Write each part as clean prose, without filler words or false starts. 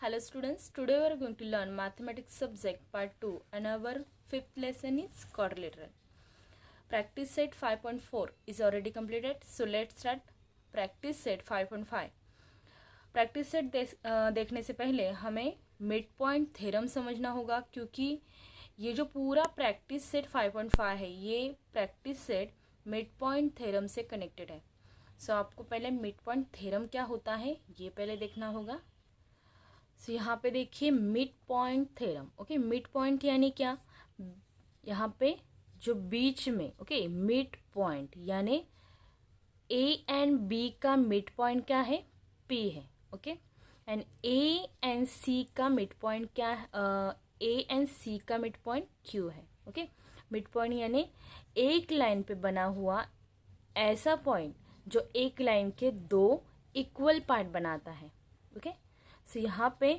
Hello students, today we are going to learn mathematics subject part 2 and our fifth lesson is quadrilateral. Practice set 5.4 is already completed, so let's start practice set 5.5. Practice set देखने से पहले हमें mid point theorem समझना होगा, क्योंकि ये जो पूरा प्रैक्टिस सेट 5.5 है ये practice set mid point theorem से कनेक्टेड है. सो आपको पहले मिड पॉइंट थ्योरम क्या होता है ये पहले देखना होगा. सो यहाँ पे देखिए mid point theorem. Okay, mid point यानी क्या, यहाँ पे जो बीच में ओके मिड पॉइंट यानी ए एंड बी का मिड पॉइंट क्या है, पी है. ओके, एंड ए एंड सी का मिड पॉइंट क्या है, ए एंड सी का मिड पॉइंट क्यू है. ओके, मिड पॉइंट यानी एक लाइन पे बना हुआ ऐसा पॉइंट जो एक लाइन के दो इक्वल पार्ट बनाता है. ओके, सो यहाँ पे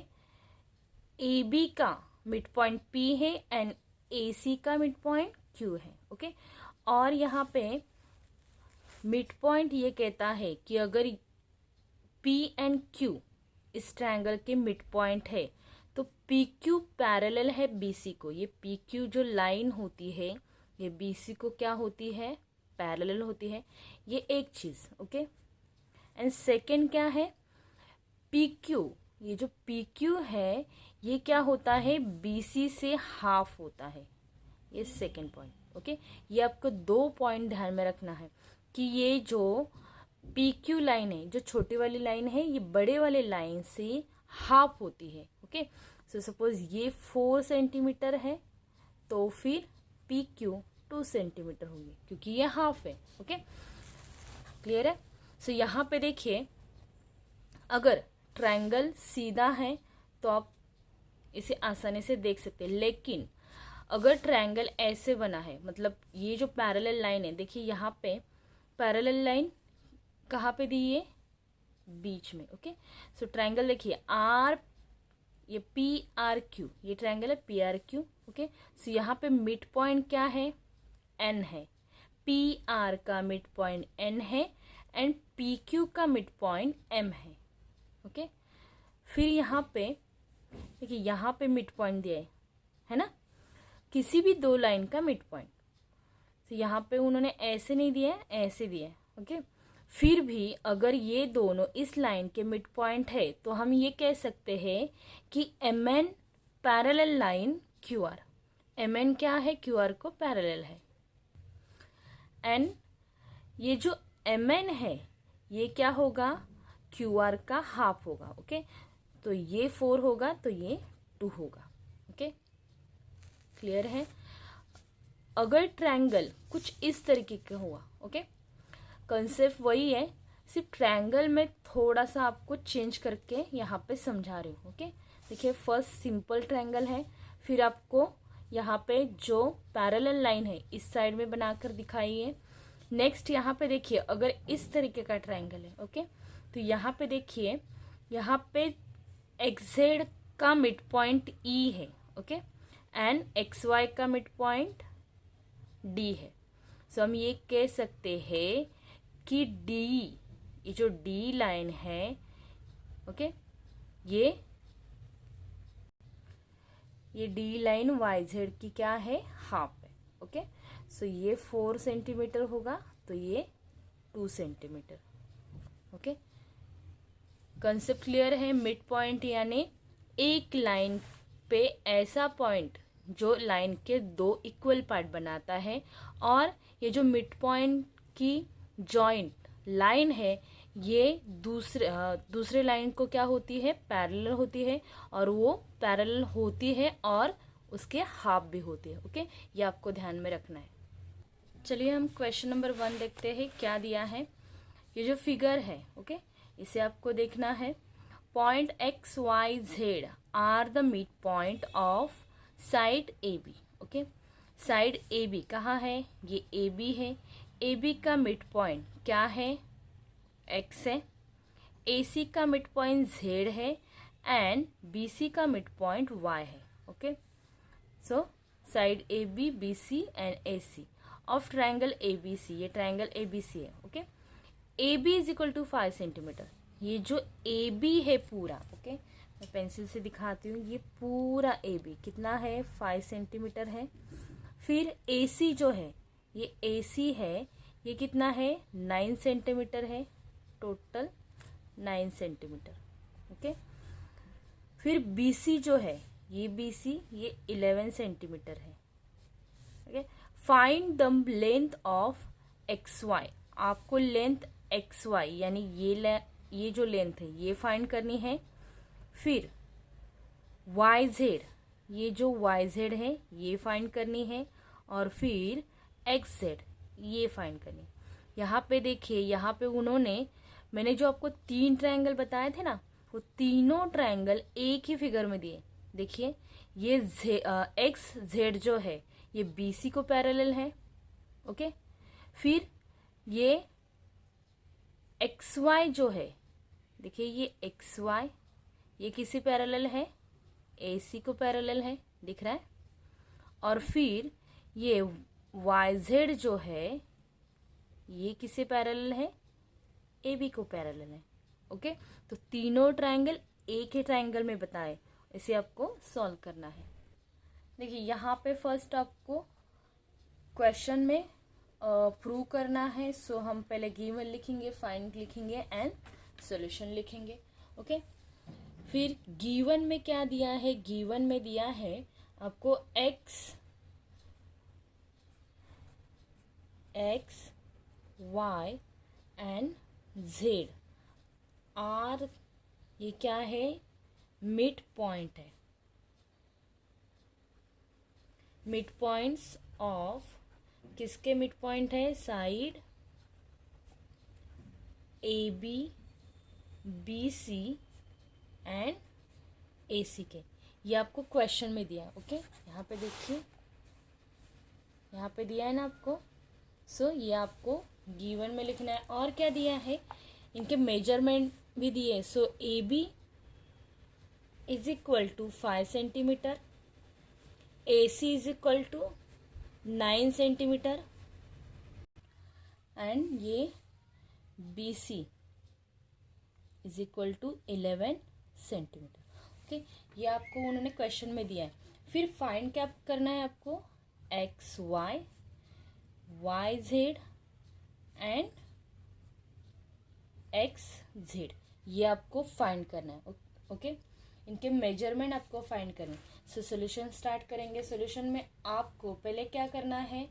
ए बी का मिड पॉइंट पी है एंड ए सी का मिड पॉइंट क्यू है. ओके, और यहाँ पे मिड पॉइंट ये कहता है कि अगर पी एंड क्यू इस ट्रायंगल के मिड पॉइंट है तो पी क्यू पैरेलल है बी सी को. ये पी क्यू जो लाइन होती है ये बी सी को क्या होती है, पैरेलल होती है. ये एक चीज. ओके, एंड सेकेंड क्या है, पी क्यू, ये जो पी क्यू है ये क्या होता है, बी सी से हाफ होता है. ये सेकेंड पॉइंट. ओके, ये आपको दो पॉइंट ध्यान में रखना है कि ये जो पी क्यू लाइन है, जो छोटी वाली लाइन है, ये बड़े वाले लाइन से हाफ होती है. ओके, सो सपोज ये 4 सेंटीमीटर है तो फिर पी क्यू 2 सेंटीमीटर होगी, क्योंकि ये हाफ है. ओके, क्लियर है. सो यहाँ पे देखिए अगर ट्रायंगल सीधा है तो आप इसे आसानी से देख सकते हैं, लेकिन अगर ट्रायंगल ऐसे बना है, मतलब ये जो पैरेलल लाइन है, देखिए यहाँ पे पैरेलल लाइन कहाँ पे दी है, बीच में. ओके, सो ट्रायंगल देखिए आर, ये पी आर क्यू, ये ट्रायंगल है P R Q. Okay, so यहाँ पे मिड पॉइंट क्या है, एन है. पी आर का मिड पॉइंट एन है एंड पी क्यू का मिड पॉइंट एम है. ओके, फिर यहाँ पे देखिए यहाँ पे मिड पॉइंट दिया है ना, किसी भी दो लाइन का मिड पॉइंट. तो यहाँ पे उन्होंने ऐसे नहीं दिया है, ऐसे दिया है. ओके, फिर भी अगर ये दोनों इस लाइन के मिड पॉइंट है तो हम ये कह सकते हैं कि M N parallel line Q R. M N क्या है, क्यू आर को पैरेलल है. एंड ये जो एम एन है ये क्या होगा, क्यू आर का हाफ होगा. ओके, तो ये 4 होगा तो ये 2 होगा. ओके, क्लियर है. अगर ट्रायंगल कुछ इस तरीके का हुआ, ओके, कंसेप्ट वही है, सिर्फ ट्रायंगल में थोड़ा सा आपको चेंज करके यहाँ पे समझा रही हूँ. ओके, देखिए फर्स्ट सिंपल ट्रायंगल है, फिर आपको यहाँ पे जो पैरेलल लाइन है इस साइड में बनाकर दिखाई है. नेक्स्ट यहाँ पे देखिए अगर इस तरीके का ट्रायंगल है, ओके, तो यहाँ पे देखिए यहाँ पे एक्स का मिड पॉइंट ई है. ओके, एंड एक्स वाई का मिड पॉइंट डी है. सो हम ये कह सकते हैं कि डी, ये जो डी लाइन है, ओके, ये डी लाइन वाई जेड की क्या है, हाफ है. ओके, सो ये 4 सेंटीमीटर होगा तो ये 2 सेंटीमीटर. ओके, कंसेप्ट क्लियर है. मिड पॉइंट यानी एक लाइन पे ऐसा पॉइंट जो लाइन के दो इक्वल पार्ट बनाता है, और ये जो मिड पॉइंट की जॉइंट लाइन है ये दूसरे लाइन को क्या होती है, पैरेलल होती है, और वो पैरेलल होती है और उसके हाफ भी होती है. ओके, ये आपको ध्यान में रखना है. चलिए हम क्वेश्चन नंबर 1 देखते हैं क्या दिया है. ये जो फिगर है, ओके, इसे आपको देखना है. Point X Y Z are the mid point of side A B. Okay, side A B कहाँ है, ये ए बी है. ए बी का मिड पॉइंट क्या है, एक्स है. ए सी का मिड पॉइंट जेड है एंड बी सी का मिड पॉइंट वाई है. Okay, so side A B, B C and A C of triangle A B C. ये triangle A B सी है. Okay, A B is equal to 5 centimetre. ये जो ए B है पूरा, okay, मैं pencil से दिखाती हूँ। ये पूरा ए बी कितना है, 5 सेंटीमीटर है। फिर ए सी जो है, ये ए सी है, ये कितना है, 9 सेंटीमीटर है, टोटल 9 सेंटीमीटर। ओके। फिर बी सी जो है, ये बी सी, ये 11 सेंटीमीटर है। Okay. Find the length of X Y. आपको लेंथ एक्स वाई यानी ये जो लेंथ है ये फाइंड करनी है। फिर वाई जेड, ये जो वाई जेड है ये फाइंड करनी है। और फिर एक्स जेड ये फाइंड करनी है। यहाँ पे देखिए, यहाँ पे मैंने जो आपको 3 ट्रायंगल बताए थे ना, वो तीनों ट्रायंगल एक ही फिगर में दिए। देखिए ये एक्स जेड जो है ये बी सी को पैरेलल है। ओके। फिर ये एक्स वाई जो है, देखिए ये एक्स वाई ये किसी पैरेलल है, ए सी को पैरेलल है, दिख रहा है। और फिर ये वाई जेड जो है ये किसे पैरेलल है, ए बी को पैरेलल है। ओके। तो तीनों ट्रायंगल एक ही ट्रायंगल में बताए, इसे आपको सॉल्व करना है। देखिए यहाँ पे फर्स्ट आपको क्वेश्चन में प्रूव करना है। सो हम पहले गिवन लिखेंगे, फाइंड लिखेंगे एंड सॉल्यूशन लिखेंगे। ओके। फिर गिवन में क्या दिया है, गिवन में दिया है आपको X Y and Z R, ये क्या है, मिड पॉइंट है। मिड पॉइंट्स ऑफ, किसके मिड पॉइंट है, side A B, B C and A C के। ये आपको क्वेश्चन में दिया है। ओके। यहाँ पे देखिए, यहाँ पे दिया है ना आपको। सो ये आपको गिवन में लिखना है। और क्या दिया है, इनके मेजरमेंट भी दिए। So A B is equal to 5 centimetre, A C is equal to 9 centimetre and ये B C is equal to 11 centimetre. Okay. ये आपको उन्होंने क्वेश्चन में दिया है। फिर फाइंड क्या करना है आपको, X Y, Y Z and X Z, ये आपको फाइंड करना है। ओके। इनके मेजरमेंट आपको फाइंड करना है। सो सॉल्यूशन स्टार्ट करेंगे। सॉल्यूशन में आपको पहले क्या करना है,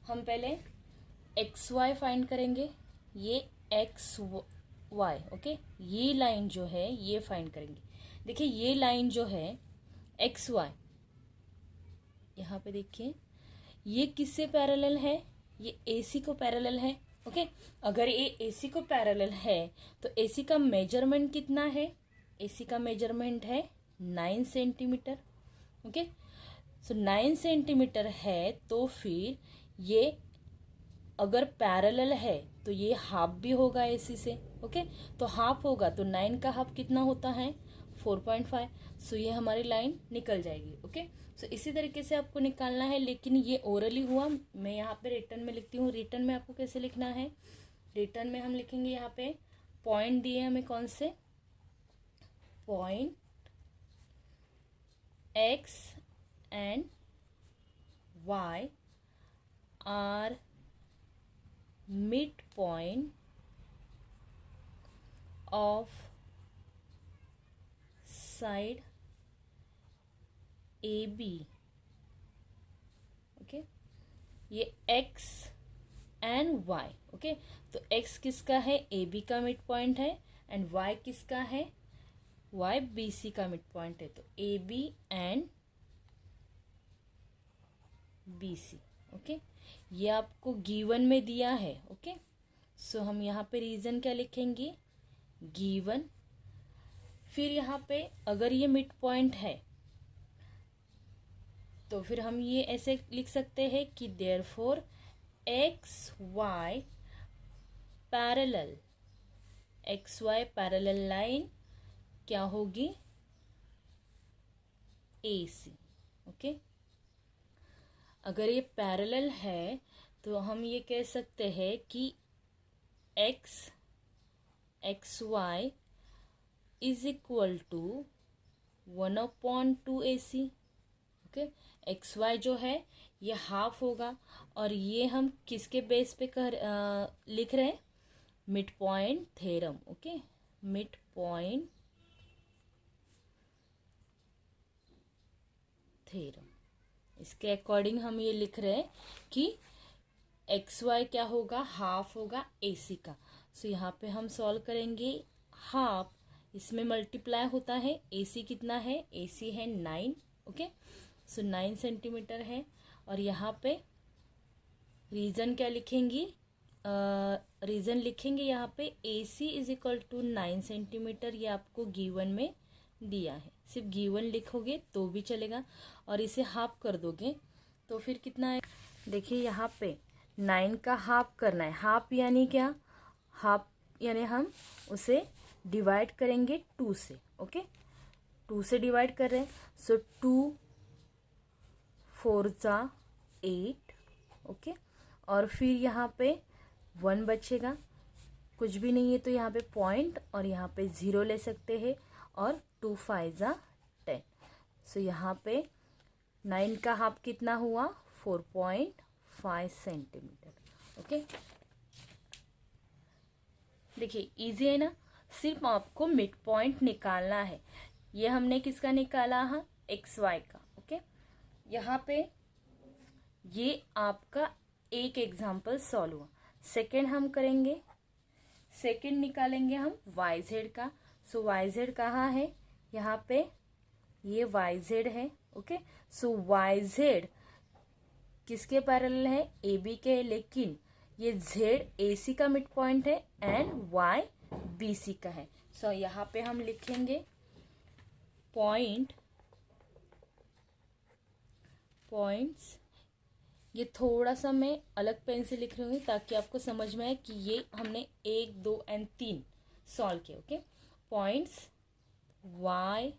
हम पहले एक्स वाई फाइंड करेंगे। ये एक्स वाई, ओके, ये लाइन जो है ये फाइंड करेंगे। देखिए ये लाइन जो है एक्स वाई, यहाँ पे देखिए ये किससे पैरेलल है, ये AC को पैरेलल है। ओके। अगर ये AC को पैरेलल है तो AC का मेजरमेंट कितना है, AC का मेजरमेंट है 9 सेंटीमीटर। ओके। सो 9 सेंटीमीटर है तो फिर ये अगर पैरेलल है तो ये हाफ भी होगा AC से। ओके। तो हाफ होगा तो 9 का हाफ कितना होता है, 4.5। सो ये हमारी लाइन निकल जाएगी। ओके। सो इसी तरीके से आपको निकालना है, लेकिन ये ओरली हुआ। मैं यहाँ पे रिटर्न में लिखती हूँ। रिटर्न में आपको कैसे लिखना है, रिटर्न में हम लिखेंगे, यहाँ पे पॉइंट दिए हमें, कौन से point, X and Y are mid point of side A B. Okay. ये x एंड y। ओके। तो x किसका है, ए बी का मिड पॉइंट है, एंड y किसका है, y बी सी का मिड पॉइंट है। तो A B and B C. Okay. ये आपको गिवन में दिया है। ओके। सो हम यहाँ पे रीजन क्या लिखेंगे, गिवन। फिर यहाँ पे अगर ये मिड पॉइंट है तो फिर हम ये ऐसे लिख सकते हैं कि therefore X Y parallel, X Y parallel line क्या होगी, ए सी। ओके। अगर ये पैरेलल है तो हम ये कह सकते हैं कि X Y is equal to 1/2 AC। Okay, X Y जो है ये हाफ होगा, और ये हम किसके बेस पे लिख रहे हैं, mid point theorem. Okay, mid point theorem, इसके अकॉर्डिंग हम ये लिख रहे हैं कि एक्स वाई क्या होगा, हाफ होगा AC का। सो यहाँ पे हम सॉल्व करेंगे, हाफ इसमें मल्टीप्लाई होता है, AC कितना है, AC है 9। ओके, सो 9 सेंटीमीटर है। और यहाँ पे रीज़न क्या लिखेंगी, रीज़न लिखेंगे यहाँ पे AC is equal to 9 centimetre, ये आपको गिवन में दिया है। सिर्फ गिवन लिखोगे तो भी चलेगा, और इसे हाफ कर दोगे तो फिर कितना है, देखिए यहाँ पे 9 का हाफ करना है। हाफ यानी क्या, हाफ यानी हम उसे डिवाइड करेंगे 2 से। ओके, 2 से डिवाइड कर रहे हैं, सो 2 4 जा 8। ओके, और फिर यहाँ पे 1 बचेगा, कुछ भी नहीं है तो यहाँ पे पॉइंट और यहाँ पे 0 ले सकते हैं, और 2 5 जा 10। सो यहाँ पे 9 का हाफ कितना हुआ, 4.5 सेंटीमीटर। ओके, देखिए इजी है ना, सिर्फ आपको मिड पॉइंट निकालना है। ये हमने किसका निकाला है, एक्स वाई का। ओके, यहाँ पे ये आपका एक एग्जाम्पल सॉल्व हुआ। सेकेंड हम करेंगे, सेकेंड निकालेंगे हम वाई जेड का। सो वाई जेड कहाँ है, यहाँ पे ये वाई जेड है। ओके, सो वाई जेड किसके पैरेलल है, ए बी के, लेकिन ये जेड ए सी का मिड पॉइंट है एंड वाई बी सी का है। सो यहाँ पे हम लिखेंगे पॉइंट्स, ये थोड़ा सा मैं अलग पेन से लिख रही हूँ ताकि आपको समझ में आए कि ये हमने 1 2 एंड 3 सॉल्व किए। Okay, points Y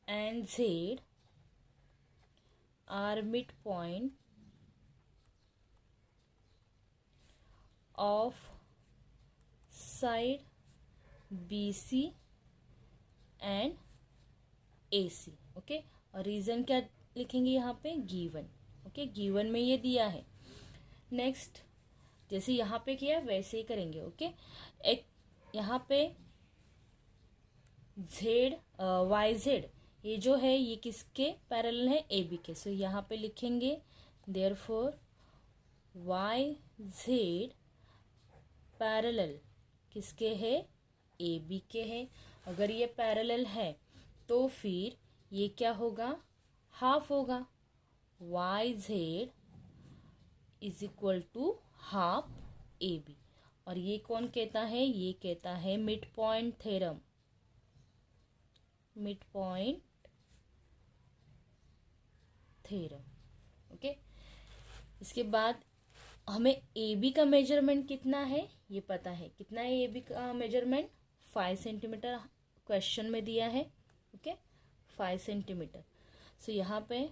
and Z are mid point of side BC and AC। Okay, और रीजन क्या लिखेंगे यहाँ पे, गिवन। ओके, गिवन में ये दिया है। नेक्स्ट, जैसे यहाँ पे किया वैसे ही करेंगे। ओके, एक यहाँ पे जेड वाई जेड ये जो है ये किसके पैरेलल है, AB के। सो यहाँ पे लिखेंगे देयरफॉर वाई जेड पैरेलल किसके है, AB के है। अगर ये पैरेलल है तो फिर ये क्या होगा, हाफ होगा। Y Z is equal to half AB। और ये कौन कहता है, ये कहता है mid point theorem, mid point theorem. Okay, इसके बाद हमें AB का मेजरमेंट कितना है ये पता है, कितना है AB का मेजरमेंट, 5 सेंटीमीटर क्वेश्चन में दिया है। Okay, 5 centimetre. सो यहाँ पे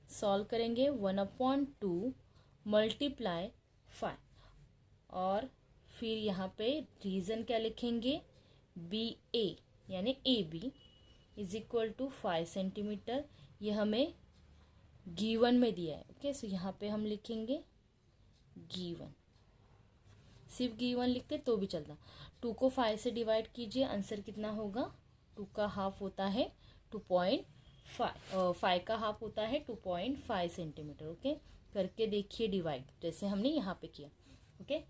सॉल्व करेंगे 1/2 मल्टीप्लाई 5, और फिर यहाँ पे रीजन क्या लिखेंगे, BA यानी AB is equal to 5 centimetre, ये हमें गिवन में दिया है। ओके, सो यहाँ पे हम लिखेंगे गिवन, सिर्फ गिवन लिखते तो भी चलता। 2 को 5 से डिवाइड कीजिए, आंसर कितना होगा, 2 का हाफ होता है 2.5, 5 का हाफ होता है 2.5 सेंटीमीटर। ओके, करके देखिए डिवाइड, जैसे हमने यहाँ पे किया। ओके,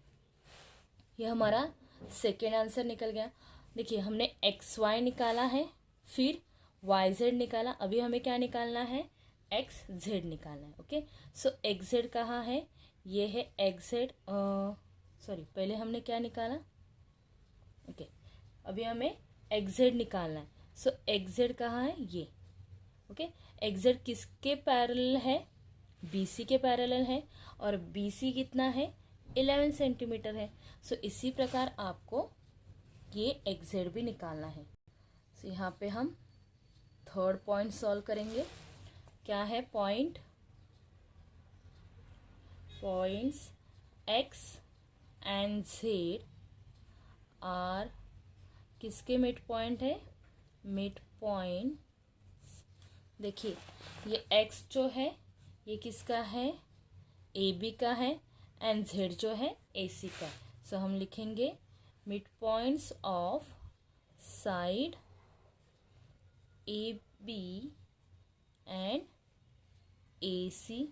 ये हमारा सेकेंड आंसर निकल गया। देखिए हमने एक्स वाई निकाला है, फिर वाई जेड निकाला, अभी हमें क्या निकालना है, एक्स जेड निकालना है। ओके, सो एक्स जेड कहाँ है, ये है एक्स जेड, सॉरी पहले हमने क्या निकाला, ओके अभी हमें एक्स जेड निकालना है। सो एक्स जेड कहाँ है, ये। ओके, एक्स जेड किसके पैरेलल है, BC के पैरेलल है, और BC कितना है, 11 सेंटीमीटर है। सो इसी प्रकार आपको ये एक्स जेड भी निकालना है। सो यहाँ पे हम थर्ड पॉइंट सॉल्व करेंगे, क्या है, points X and Z are किसके मिड पॉइंट है, मिड पॉइंट, देखिए ये x जो है ये किसका है, AB का है, एंड z जो है AC का। सो हम लिखेंगे mid points of side AB and AC,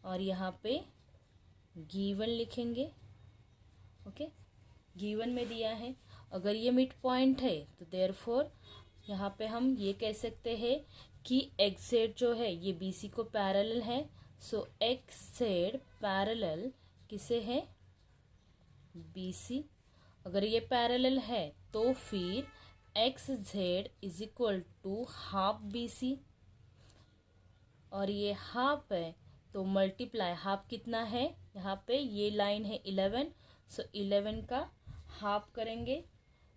और यहाँ पे गिवन लिखेंगे। ओके, गिवन में दिया है, अगर ये मिड पॉइंट है तो देयरफॉर यहाँ पे हम ये कह सकते हैं कि एक्स जेड जो है ये BC को पैरेलल है। सो एक्स जेड पैरेलल किसे है, BC। अगर ये पैरेलल है तो फिर X Z is equal to half BC, और ये हाफ है तो मल्टीप्लाई, हाफ कितना है यहाँ पे, ये लाइन है 11, सो 11 का हाफ करेंगे।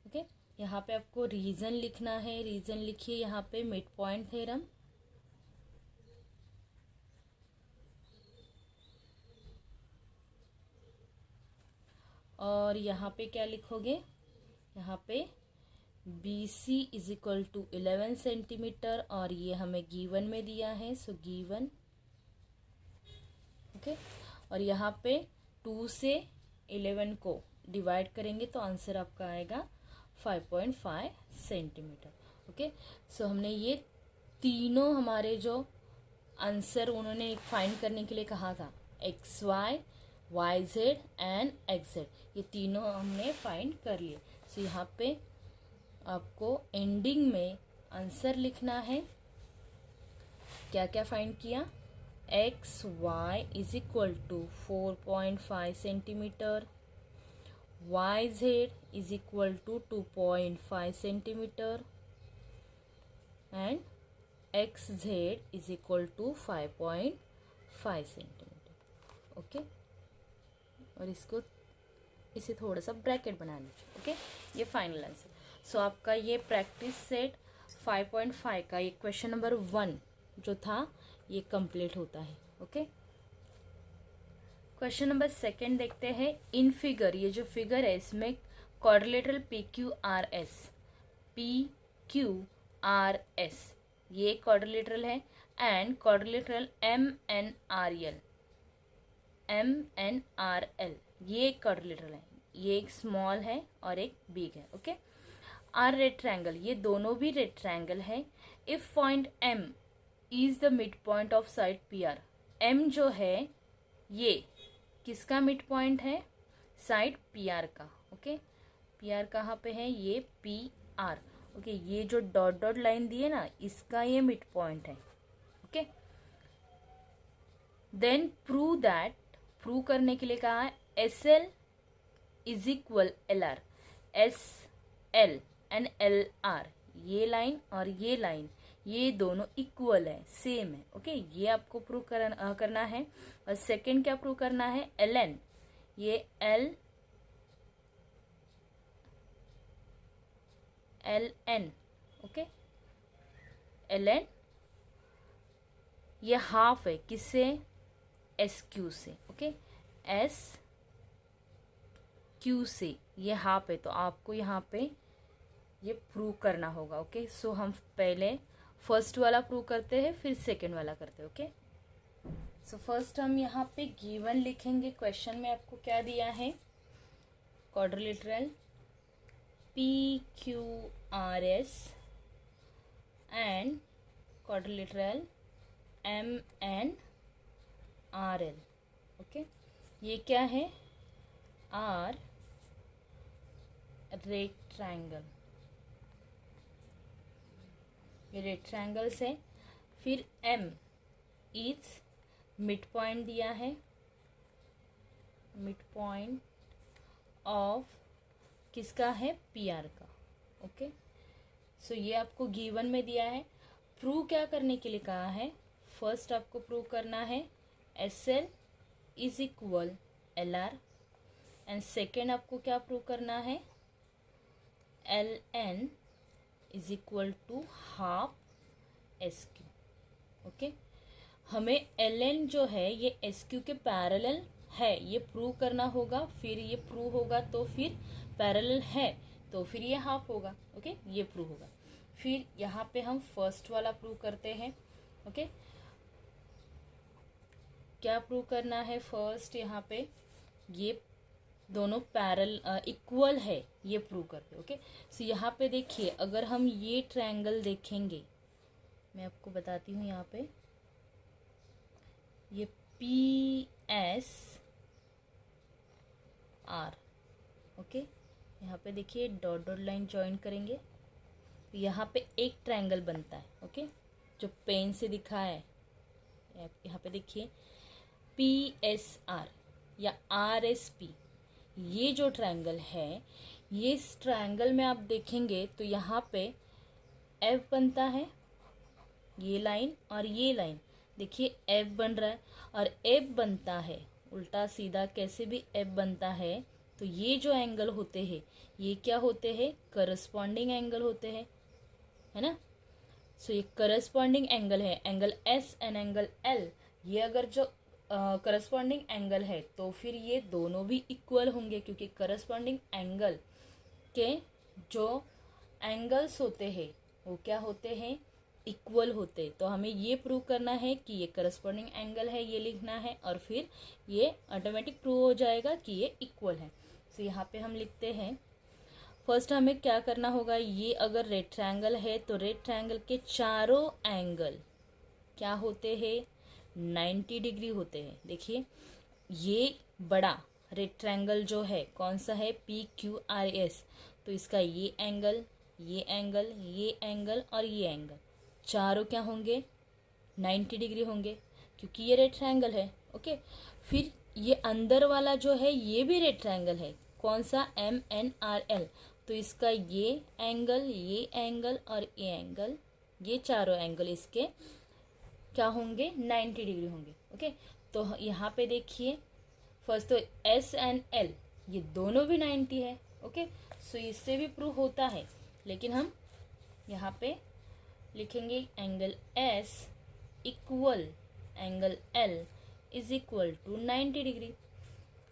ओके, यहाँ पे आपको रीजन लिखना है, रीजन लिखिए यहाँ पे मिड पॉइंट थ्योरम। और यहाँ पे क्या लिखोगे, यहाँ पे BC is equal to 11 centimetre, और ये हमें गिवन में दिया है, सो गिवन। ओके, और यहाँ पे 2 से 11 को डिवाइड करेंगे तो आंसर आपका आएगा 5.5 सेंटीमीटर। ओके, सो हमने ये तीनों हमारे जो आंसर उन्होंने फाइंड करने के लिए कहा था, XY, YZ एंड XZ, ये तीनों हमने फाइंड कर लिए। सो यहाँ पे आपको एंडिंग में आंसर लिखना है, क्या क्या फाइंड किया, XY is equal to 4.5 centimetre, YZ is equal to 2.5 centimetre, and XZ is equal to 5.5 centimetre. Okay, और इसको इसे थोड़ा सा ब्रैकेट बना लीजिए। ओके, ये फाइनल आंसर। सो आपका ये प्रैक्टिस सेट 5.5 का ये क्वेश्चन नंबर 1 जो था ये कंप्लीट होता है। ओके, क्वेश्चन नंबर 2 देखते हैं। इन फिगर, ये जो फिगर है इसमें क्वाड्रिलेटरल PQRS, PQRS ये क्वाड्रिलेटरल है, एंड क्वाड्रिलेटरल MNRL ये क्वाड्रिलेटरल है, ये एक स्मॉल है और एक बिग है। ओके, आर रेड ट्रायंगल, ये दोनों भी रेड ट्रायंगल है। If point M is the mid point of side PR, M जो है ये किसका मिड पॉइंट है, साइड PR का। ओके, PR कहाँ पे है, ये PR। ओके, ये जो डॉट डॉट लाइन दी है ना, इसका ये मिड पॉइंट है। Okay, then prove that, prove करने के लिए कहा है SL is equal LR, SL and LR ये लाइन और ये लाइन ये दोनों इक्वल है, सेम है। ओके, ये आपको प्रूव करना है। और सेकंड क्या प्रूव करना है, LN, ये LN। ओके, LN ये हाफ है, किससे, SQ से। ओके, SQ से ये हाफ है, तो आपको यहाँ पे ये प्रूव करना होगा। ओके, सो हम पहले फर्स्ट वाला प्रूव करते हैं, फिर सेकंड वाला करते हैं। ओके, सो फर्स्ट हम यहाँ पे गिवन लिखेंगे। क्वेश्चन में आपको क्या दिया है, quadrilateral PQRS and quadrilateral MNRL। Okay, ये क्या है, R रेड ट्रायंगल, ये रेड ट्रायंगल्स है। फिर M इज मिड पॉइंट दिया है, मिड पॉइंट ऑफ किसका है, PR का। ओके, सो ये आपको गिवन में दिया है। प्रूव क्या करने के लिए कहा है, फर्स्ट आपको प्रूव करना है SL is equal LR, and second आपको क्या प्रूव करना है, LN is equal to half SQ। Okay, हमें LN जो है ये SQ के पैरेलल है, ये प्रूव करना होगा। फिर ये प्रूव होगा तो फिर पैरेलल है तो फिर ये हाफ होगा। ओके, ये प्रूव होगा। फिर यहाँ पे हम फर्स्ट वाला प्रूव करते हैं। ओके, क्या प्रूव करना है फर्स्ट, यहाँ पे ये दोनों इक्वल है ये प्रूव करते हैं। ओके, सो यहाँ पे देखिए, अगर हम ये ट्रायंगल देखेंगे, मैं आपको बताती हूँ, यहाँ पे ये PSR, ओके, यहाँ पे देखिए डॉट डॉट लाइन ज्वाइन करेंगे तो यहाँ पे एक ट्रायंगल बनता है। ओके, जो पेन से दिखा है, यहाँ पे देखिए PSR या RSP, ये जो ट्रायंगल है, ये इस ट्रायंगल में आप देखेंगे तो यहाँ पे F बनता है, ये लाइन और ये लाइन, देखिए F बन रहा है और F बनता है उल्टा सीधा, कैसे भी F बनता है तो ये जो एंगल होते हैं ये क्या होते हैं, करस्पॉन्डिंग एंगल होते हैं, है ना। सो ये करस्पॉन्डिंग एंगल है, angle S and angle L, ये अगर जो करस्पॉन्डिंग एंगल है तो फिर ये दोनों भी इक्वल होंगे, क्योंकि करस्पॉन्डिंग एंगल के जो एंगल्स होते हैं वो क्या होते हैं, इक्वल होते हैं। तो हमें ये प्रूव करना है कि ये करस्पॉन्डिंग एंगल है, ये लिखना है, और फिर ये ऑटोमेटिक प्रूव हो जाएगा कि ये इक्वल है। तो यहाँ पे हम लिखते हैं, फर्स्ट हमें क्या करना होगा, ये अगर रेड ट्रायंगल है तो रेड ट्रायंगल के चारों एंगल क्या होते हैं, 90 डिग्री होते हैं। देखिए ये बड़ा रेड ट्रायंगल जो है कौन सा है, PQRS, तो इसका ये एंगल, ये एंगल, ये एंगल और ये एंगल चारों क्या होंगे, 90 डिग्री होंगे, क्योंकि ये रेड ट्रायंगल है। ओके, फिर ये अंदर वाला जो है ये भी रेड ट्रायंगल है, कौन सा, MNRL, तो इसका ये एंगल और ये एंगल, ये चारों एंगल इसके क्या होंगे, 90 डिग्री होंगे। ओके, तो यहाँ पे देखिए फर्स्ट तो S एंड L ये दोनों भी 90 है। ओके, सो इससे भी प्रूव होता है, लेकिन हम यहाँ पे लिखेंगे angle S equal angle L is equal to 90 degree,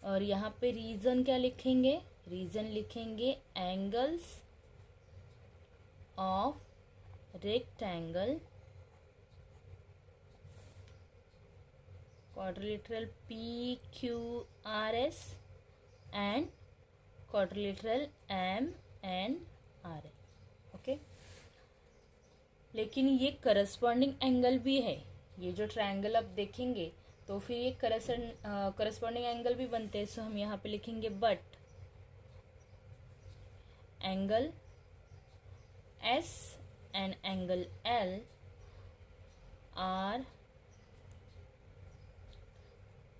और यहाँ पे रीजन क्या लिखेंगे, रीजन लिखेंगे angles of rectangle quadrilateral PQRS and quadrilateral MNRL। Okay, लेकिन ये करस्पॉन्डिंग एंगल भी है, ये जो ट्रायंगल आप देखेंगे तो फिर ये करस्पॉन्डिंग एंगल भी बनते हैं। सो हम यहाँ पे लिखेंगे but angle S and angle L are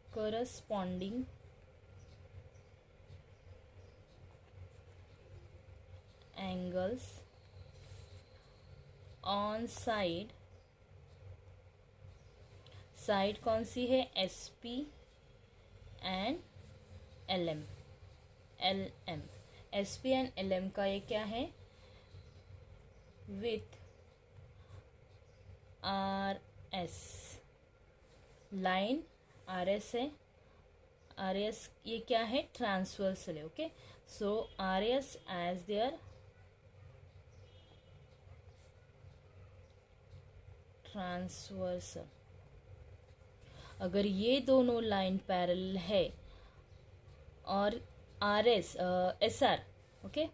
corresponding angles on side कौन सी है, SP and LM, SP and LM का ये क्या है, विथ RS, लाइन RS है, RS ये क्या है, ट्रांसवर्सल है। Okay, so RS as their transversal, अगर ये दोनों लाइन पैरेलल है और RS SR, ओके,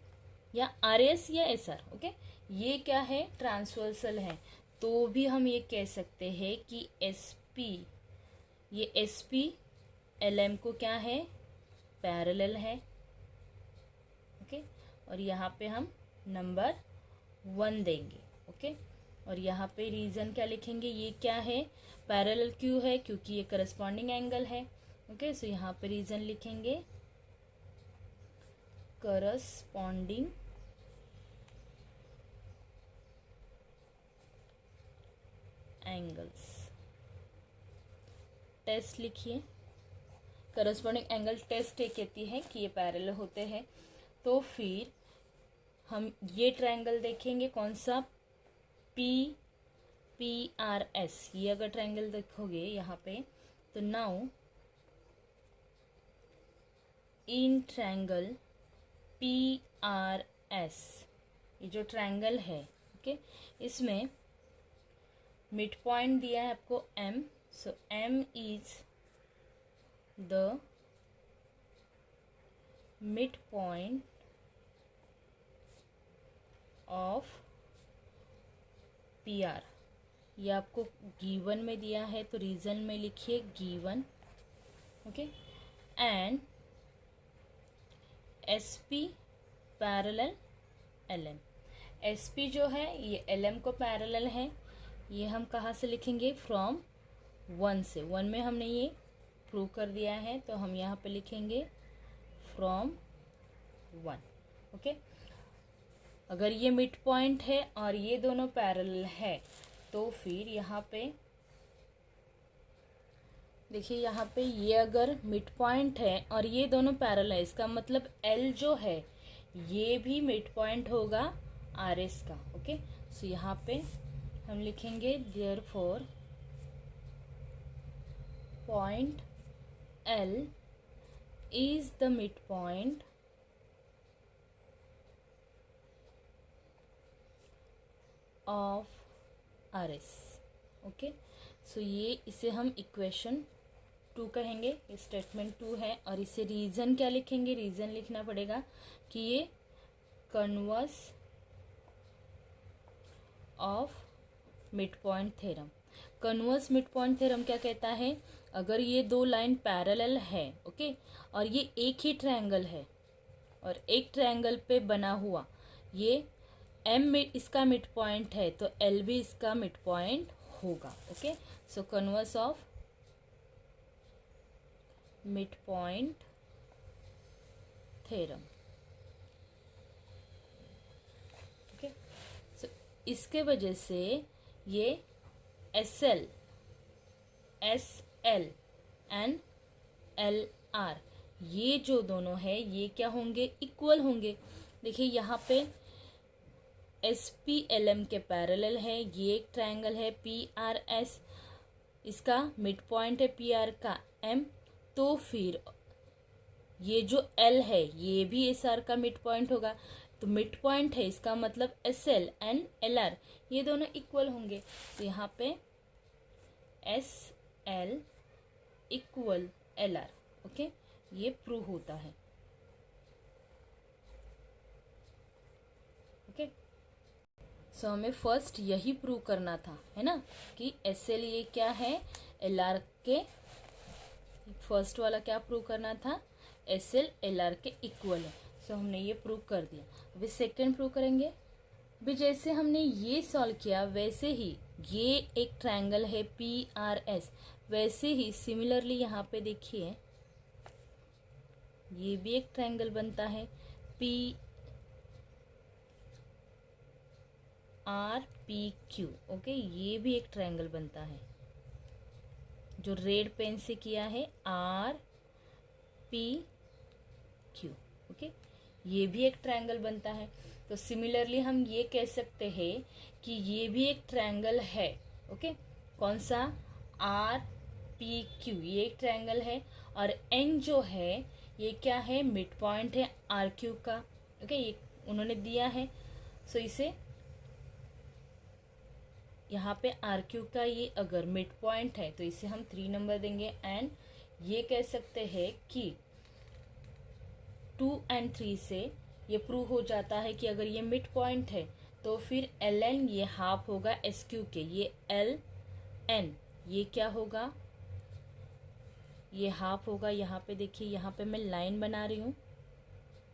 या RS या SR, ओके, ये क्या है, ट्रांसवर्सल है, तो भी हम ये कह सकते हैं कि SP, ये SP LM को क्या है, पैरेलल है। ओके, और यहाँ पे हम नंबर 1 देंगे। ओके, और यहाँ पे रीज़न क्या लिखेंगे, ये क्या है, पैरेलल क्यों है, क्योंकि ये करस्पॉन्डिंग एंगल है। ओके, सो यहाँ पे रीज़न लिखेंगे करस्पॉन्डिंग एंगल्स। टेस्ट लिखिए, करस्पॉन्डिंग एंगल टेस्ट ये कहती है कि ये पैरेलल होते हैं। तो फिर हम ये ट्रायंगल देखेंगे कौन सा, PRS, ये अगर ट्रायंगल देखोगे यहाँ पे तो नाउ इन ट्रायंगल PRS, ये जो ट्रायंगल है ओके। इसमें मिड पॉइंट दिया है आपको m, so m is the mid point of P R. ये आपको गिवन में दिया है तो रीजन में लिखिए given, okay. And S P parallel L M. S P जो है ये एल एम को पैरेलल है। ये हम कहाँ से लिखेंगे, फ्रॉम 1 से। 1 में हमने ये प्रूव कर दिया है तो हम यहाँ पे लिखेंगे फ्रॉम 1, ओके। अगर ये मिड पॉइंट है और ये दोनों पैरेलल है तो फिर यहाँ पे देखिए, यहाँ पे ये अगर मिड पॉइंट है और ये दोनों पैरेलल है, इसका मतलब L जो है ये भी मिड पॉइंट होगा आर एस का, ओके। सो यहाँ पे हम लिखेंगे therefore point L is the mid point of R S, okay. So ये इसे हम इक्वेशन 2 कहेंगे, ये स्टेटमेंट 2 है। और इसे रीज़न क्या लिखेंगे, रीज़न लिखना पड़ेगा कि ये converse of mid point theorem. Converse mid point theorem क्या कहता है, अगर ये दो लाइन पैरेलल है, ओके, और ये एक ही ट्रायंगल है और एक ट्रायंगल पे बना हुआ, ये M इसका मिड पॉइंट है तो L भी इसका मिड पॉइंट होगा, okay. So converse of mid point theorem, okay. So इसके वजह से ये SL, SL एंड LR ये जो दोनों है ये क्या होंगे, इक्वल होंगे। देखिए यहाँ पे SPLM के पैरेलल है, ये एक ट्रायंगल है PRS, इसका मिड पॉइंट है PR का M, तो फिर ये जो L है ये भी SR का मिड पॉइंट होगा। तो मिड पॉइंट है इसका मतलब SL एंड LR ये दोनों इक्वल होंगे। तो यहाँ पे SL इक्वल LR, ओके, ये प्रूव होता है, ओके। सो हमें फर्स्ट यही प्रूव करना था, है ना, कि SL ये क्या है, LR के, फर्स्ट वाला क्या प्रूव करना था, SL LR के इक्वल है। सो हमने ये प्रूव कर दिया। अभी सेकंड प्रूव करेंगे। अभी जैसे हमने ये सॉल्व किया वैसे ही ये एक ट्रायंगल है PRS, वैसे ही सिमिलरली यहाँ पे देखिए ये भी एक ट्रायंगल बनता है PRPQ, ओके। ये भी एक ट्रायंगल बनता है जो रेड पेन से किया है RPQ, ओके। ये भी एक ट्रायंगल बनता है। तो सिमिलरली हम ये कह सकते हैं कि ये भी एक ट्रायंगल है, ओके। कौन सा, RPQ, ये एक ट्रायंगल है। और N जो है ये क्या है, मिड पॉइंट है RQ का, ओके, ये उन्होंने दिया है। सो इसे यहाँ पे RQ का ये अगर मिड पॉइंट है तो इसे हम 3 नंबर देंगे। एंड ये कह सकते हैं कि 2 और 3 से ये प्रूव हो जाता है कि अगर ये मिड पॉइंट है तो फिर LN ये हाफ होगा SQ के, ये LN ये क्या होगा, ये हाफ होगा। यहाँ पे देखिए, यहाँ पे मैं लाइन बना रही हूँ,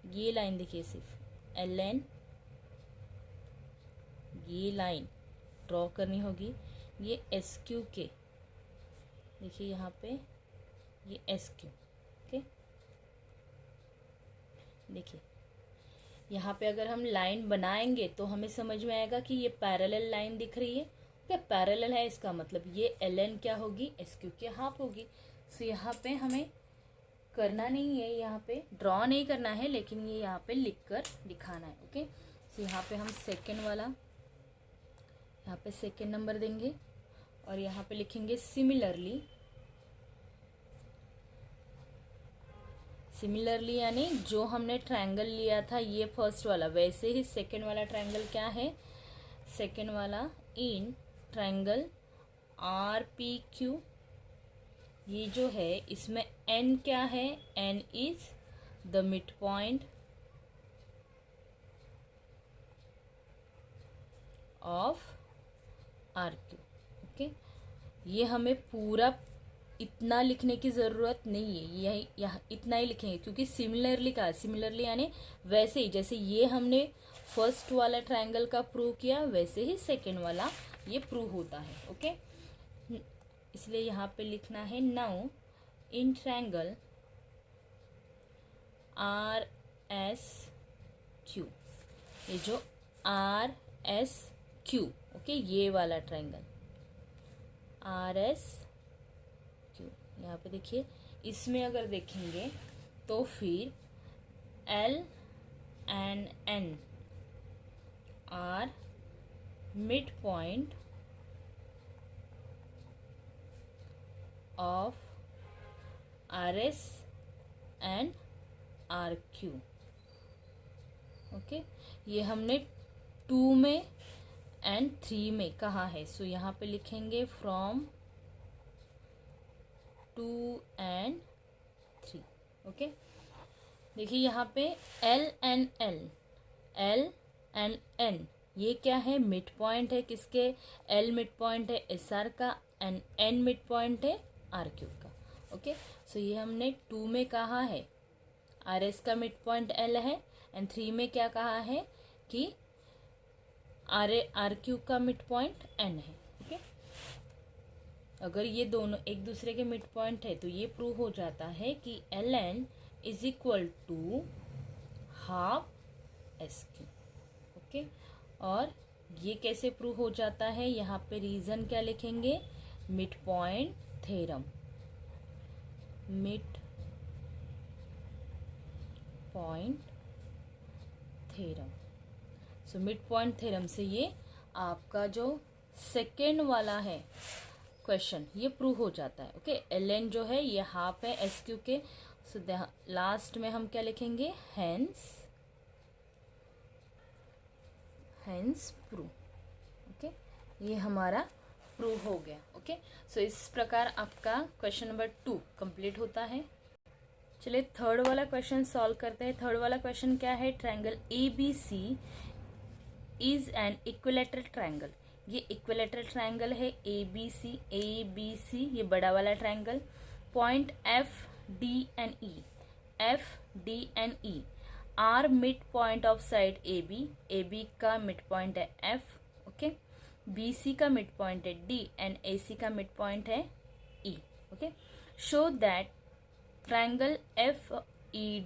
ये लाइन देखिए, सिर्फ LN ये लाइन ड्रॉ करनी होगी। ये SQ के देखिए, यहाँ पे ये SQ, ओके। देखिए यहाँ पे अगर हम लाइन बनाएंगे तो हमें समझ में आएगा कि ये पैरेलल लाइन दिख रही है, क्या पैरेलल है, इसका मतलब ये LN क्या होगी, SQ के हाफ होगी। सो यहाँ पे हमें करना नहीं है, यहाँ पे ड्रॉ नहीं करना है, लेकिन ये यहाँ पे लिख कर दिखाना है, ओके। सो यहाँ पे हम सेकेंड वाला, यहाँ पे सेकेंड नंबर देंगे और यहाँ पे लिखेंगे सिमिलरली। सिमिलरली यानी जो हमने ट्रायंगल लिया था ये फर्स्ट वाला, वैसे ही सेकेंड वाला ट्रायंगल क्या है, सेकेंड वाला in triangle R P Q, ये जो है इसमें एन क्या है, N is the mid point of R Q. Okay, ये हमें पूरा इतना लिखने की ज़रूरत नहीं है, यही यहाँ इतना ही लिखेंगे क्योंकि सिमिलरली का सिमिलरली यानी वैसे ही जैसे ये हमने फर्स्ट वाला ट्रायंगल का प्रूव किया वैसे ही सेकेंड वाला ये प्रूव होता है। ओके, इसलिए यहाँ पे लिखना है now in triangle R S Q, ये जो आर एस क्यू, ओके, ये वाला ट्रायंगल आर एस क्यू, यहाँ पे देखिए इसमें अगर देखेंगे तो फिर L and N are mid point of R S and R Q. Okay, ये हमने 2 में एंड 3 में कहा है, सो यहाँ पे लिखेंगे फ्रॉम 2 एंड 3। ओके, देखिए यहाँ पे L and L and N ये क्या है, मिड पॉइंट है किसके, एल मिड पॉइंट है एस आर का एंड एन मिड पॉइंट है आर क्यू का। ओके, सो ये हमने 2 में कहा है आर एस का मिड पॉइंट एल है एंड 3 में क्या कहा है कि आर क्यू का मिड पॉइंट एन है। ओके, अगर ये दोनों एक दूसरे के मिड पॉइंट है तो ये प्रूव हो जाता है कि L N is equal to half S Q. Okay, और ये कैसे प्रूव हो जाता है, यहाँ पे रीजन क्या लिखेंगे, mid point theorem, mid point theorem. So mid point theorem से ये आपका जो सेकेंड वाला है क्वेश्चन ये प्रूव हो जाता है। ओके, एल एन जो है ये हाफ है एस क्यू के, सो लास्ट में हम क्या लिखेंगे, हेंस प्रूव। ओके, ये हमारा प्रूव हो गया। ओके, सो इस प्रकार आपका क्वेश्चन नंबर 2 कंप्लीट होता है। चलिए थर्ड वाला क्वेश्चन सॉल्व करते हैं। थर्ड वाला क्वेश्चन क्या है, triangle A B C is an equilateral triangle. ये इक्विलैटरल ट्रायंगल है ए बी सी ये बड़ा वाला triangle. Point F D and E are mid point of side A B का मिड पॉइंट है एफ। ओके, बी सी का mid point है D and A C का मिड पॉइंट है E. Okay, show that triangle F E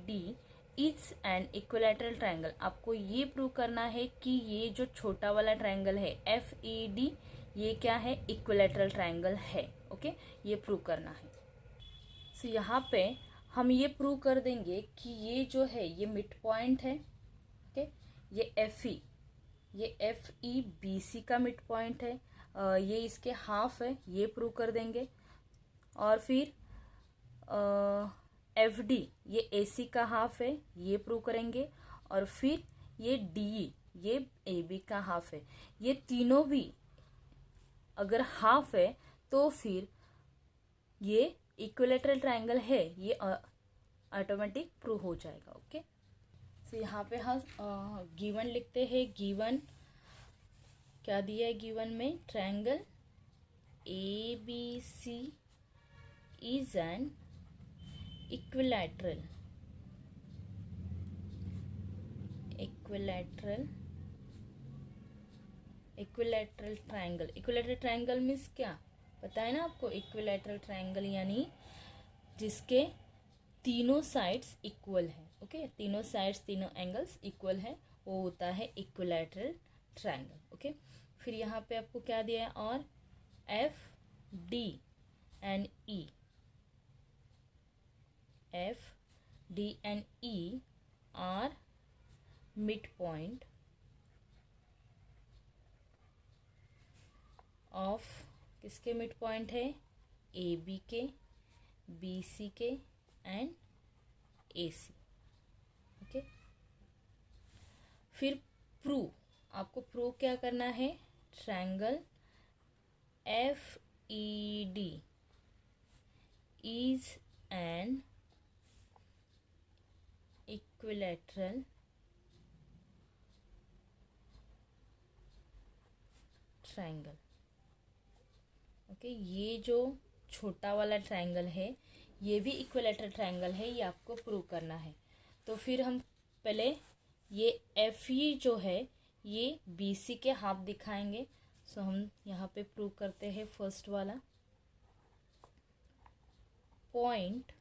D it's an equilateral triangle. आपको ये prove करना है कि ये जो छोटा वाला ट्रायंगल है एफ ई डी ये क्या है, इक्विलैटरल ट्रायंगल है। ओके, ये प्रूव करना है। सो यहाँ पे हम ये प्रूव कर देंगे कि ये जो है ये मिड पॉइंट है। ओके, ये एफ ई बी सी का मिड पॉइंट है, ये इसके हाफ है, ये प्रूव कर देंगे। और फिर एफ डी ये ए सी का हाफ है, ये प्रूव करेंगे। और फिर ये डी ये ए बी का हाफ है, ये तीनों भी अगर हाफ है तो फिर ये इक्विलैटरल ट्रायंगल है, ये ऑटोमेटिक प्रूव हो जाएगा। ओके, सो यहाँ पे हम गिवन लिखते हैं। गिवन क्या दिया है, गिवन में triangle A B C is an equilateral triangle. Equilateral triangle means क्या पता है ना आपको, इक्विलैटरल ट्रायंगल यानी जिसके तीनों साइड्स इक्वल है। ओके, तीनों साइड्स तीनों एंगल्स इक्वल है, वो होता है इक्विलैटरल ट्रायंगल। ओके, फिर यहाँ पे आपको क्या दिया है, और F D and E are mid point of किसके मिड पॉइंट है, ए बी के, बी सी के एंड ए सी। ओके, फिर प्रूव आपको प्रूव क्या करना है, triangle FED is an equilateral triangle. Okay, ये जो छोटा वाला ट्रायंगल है ये भी इक्विलैटरल ट्रायंगल है, ये आपको प्रूव करना है। तो फिर हम पहले ये FE जो है ये BC के हाफ दिखाएंगे। सो हम यहाँ पे प्रूव करते हैं फर्स्ट वाला, point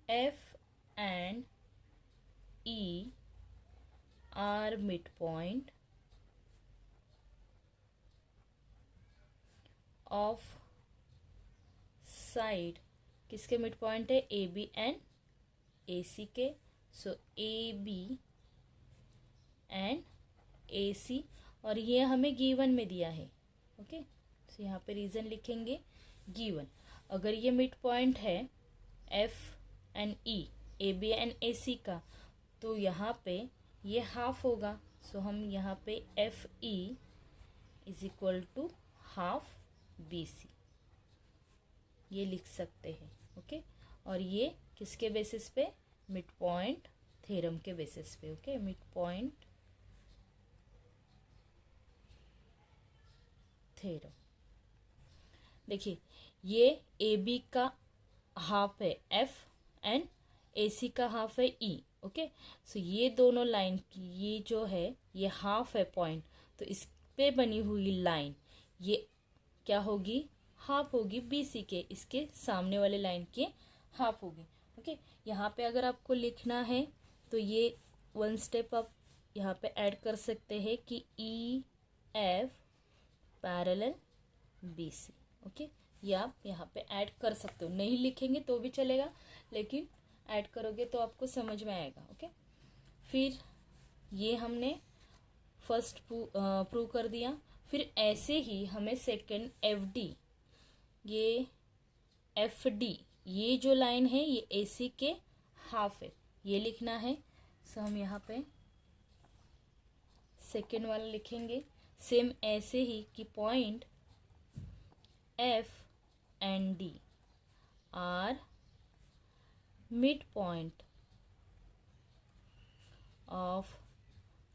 F and E are midpoint of side, किसके मिड पॉइंट है, AB एंड AC के। सो AB एंड AC, और ये हमें गिवन में दिया है। ओके, तो यहाँ पे रीजन लिखेंगे गिवन। अगर ये मिड पॉइंट है F and E, AB and AC का, तो यहाँ पे ये हाफ होगा। सो हम यहाँ पे FE is equal to half BC ये लिख सकते हैं। ओके, और ये किसके बेसिस पे, मिड पॉइंट थ्योरम के बेसिस पे। Okay, mid point theorem. देखिए ये AB का हाफ है F एंड AC का हाफ है E। ओके, सो ये दोनों लाइन की ये जो है ये हाफ है पॉइंट, तो इस पे बनी हुई लाइन ये क्या होगी, हाफ होगी BC के, इसके सामने वाले लाइन के हाफ होगी। ओके, यहाँ पे अगर आपको लिखना है तो ये वन स्टेप आप यहाँ पे ऐड कर सकते हैं कि EF पैरेलल BC। ओके, ये आप यहाँ पे ऐड कर सकते हो, नहीं लिखेंगे तो भी चलेगा, लेकिन ऐड करोगे तो आपको समझ में आएगा। ओके, फिर ये हमने फर्स्ट प्रूव कर दिया। फिर ऐसे ही हमें सेकंड FD, ये FD ये जो लाइन है ये AC के हाफ है, ये लिखना है। सो हम यहाँ पे सेकंड वाला लिखेंगे सेम ऐसे ही कि point F and D are mid point of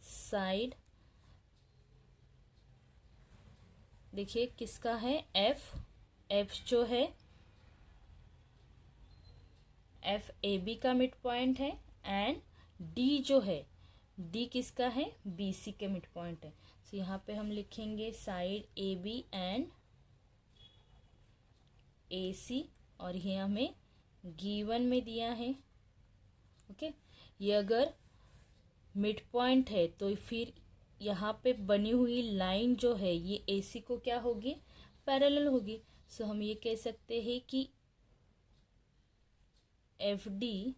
side. देखिए किसका है, F जो है F AB का मिड पॉइंट है, एंड D जो है D किसका है, BC के मिड पॉइंट है। तो यहाँ पे हम लिखेंगे साइड AB एंड AC, और ये हमें गिवन में दिया है। ओके, ये अगर मिड पॉइंट है तो फिर यहाँ पे बनी हुई लाइन जो है ये AC को क्या होगी, पैरेलल होगी। सो हम ये कह सकते हैं कि FD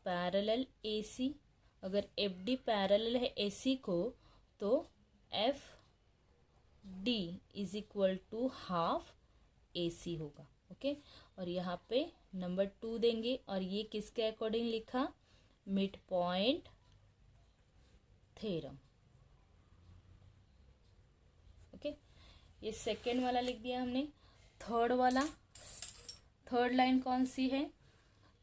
पैरेलल AC। अगर FD पैरेलल है AC को तो FD is equal to half AC होगा। ओके, और यहाँ पे नंबर 2 देंगे, और ये किसके अकॉर्डिंग लिखा, मिड पॉइंट थ्योरम। ओके, ये सेकेंड वाला लिख दिया हमने। थर्ड वाला, थर्ड लाइन कौन सी है,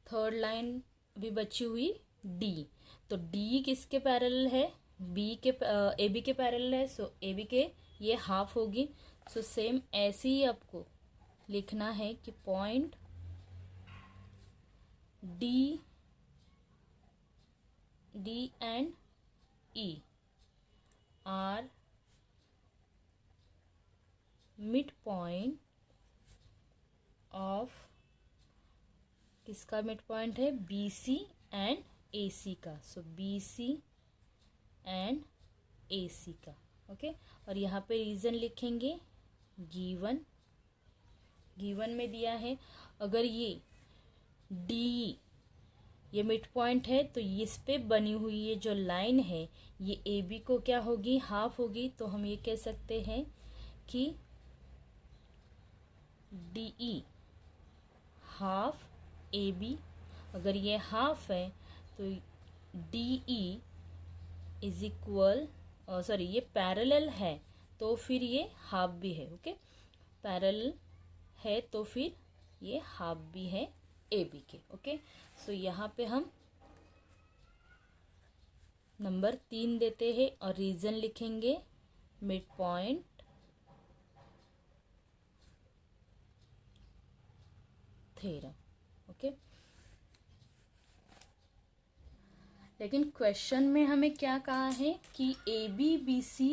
थर्ड लाइन भी बची हुई D। तो D किसके पैरेलल है, AB के पैरेलल है। सो AB के ये हाफ होगी। सो सेम ऐसे ही आपको लिखना है कि point D and E are mid point of, किसका मिड पॉइंट है, BC एंड AC का। सो BC एंड AC का। ओके, और यहाँ पे रीजन लिखेंगे गिवन में दिया है। अगर ये D ये मिड पॉइंट है तो इस पे बनी हुई ये जो लाइन है ये AB को क्या होगी, हाफ होगी। तो हम ये कह सकते हैं कि DE हाफ AB। अगर ये हाफ है तो DE इज इक्वल, सॉरी ये पैरेलल है तो फिर ये हाफ भी है, ओके, पैरेलल है तो फिर ये हाफ भी है ए बी के, ओके। सो यहाँ पे हम नंबर 3 देते हैं और रीजन लिखेंगे मिड पॉइंट थ्योरम, ओके। लेकिन क्वेश्चन में हमें क्या कहा है कि ए बी बी सी,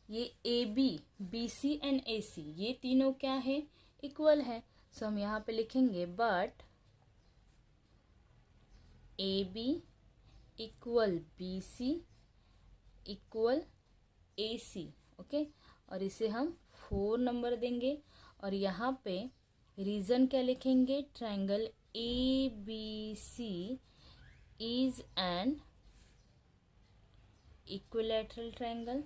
ये A B B C and A C ये तीनों क्या है, इक्वल है। सो हम यहाँ पे लिखेंगे but A B equal B C equal A C, okay. और इसे हम 4 नंबर देंगे और यहाँ पे रीजन क्या लिखेंगे, triangle A B C is an equilateral triangle,